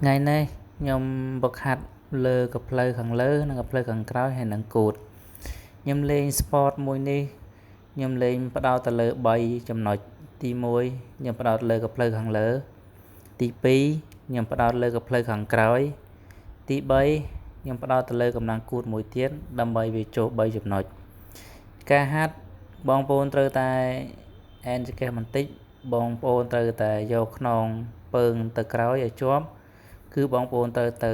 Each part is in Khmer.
ngày nay nhom bậc hạt lơกับเพลខាងលើនិងกับเพลខាងក្រោយហើយនឹងគូតខ្ញុំលេង sport មួយនេះខ្ញុំលេងផ្ដោតទៅលើ3ចំណុចទី1ខ្ញុំផ្ដោតលើกับเพลខាងលើទី2ខ្ញុំផ្ដោតលើกับเพลខាងក្រោយទី3ខ្ញុំផ្ដោតទៅលើកម្លាំងគូតមួយទៀតដើម្បីវាចូល3ចំណុចការហាត់បងប្អូនត្រូវតែអានចង្កេះបន្តិចបងប្អូនត្រូវតែយកខ្នងពើងទៅក្រោយឲ្យជាប់គឺបងប្អូនត្រូវទៅ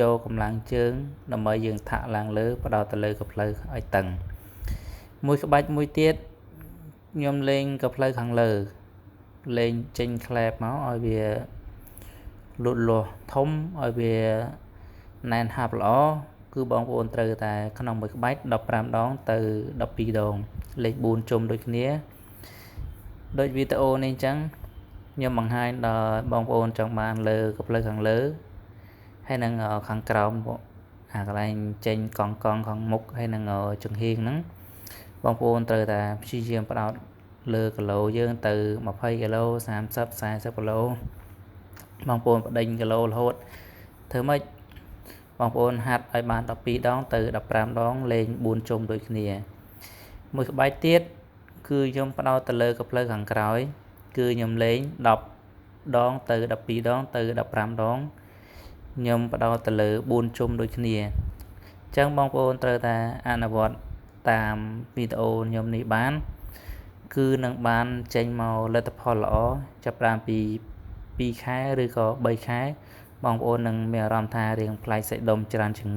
យកកម្លាំងជើងដើម្បីយើងថាក់ឡើងលើផ្ដោតទៅលើកភ្លៅឲ្យតឹងមួយក្បាច់មួយទៀតខ្ញុំលេងកភ្លៅខាងលើលេងចេញក្លែបមកឲ្យវាលូតលាស់ធំឲ្យវាណែនហាប់ល្អគឺបងប្អូនត្រូវតែក្នុងមួយក្បាច់15ដងទៅ12ដងលេខ4ជុំដូចគ្នាដូចវីដេអូនេះអញ្ចឹងខ្ញុំបង្ហាញដល់បងប្អូនចង់បានលើកភ្លៅខាងលើហើយនឹងខាងក្រោមអាកន្លែងចេញកង់ខាងមុខហើយនឹងចង្ហៀងហ្នឹងបងប្អូនត្រូវតែព្យាយាមផ្ដោតលើគីឡូយើងទៅ20គីឡូ30 40គីឡូបងប្អូនបដិញគីឡូរហូតធ្វើម៉េចបងប្អូនហាត់ឲ្យបាន12ដងទៅ15ដងលេង4ជុំដូចគ្នាមួយក្បាច់ទៀតគឺខ្ញុំផ្ដោតទៅលើកភ្លៅខាងក្រោយគឺខ្ញុំលេង10ដងទៅ12ដងទៅ15ដងខ្ញុំផ្ដោតទៅលើ4ជុំដូចគ្នាអញ្ចឹងបងប្អូនត្រូវតែអនុវត្តតាមវីដេអូខ្ញុំនេះបានគឺនឹងបានចេញមកលទ្ធផលល្អចាប់ផ្ដើមពី2ខែឬក៏3ខែបងប្អូននឹងមានអារម្មណ៍ថារៀងប្លែកសាច់ដុំច្រើនជាង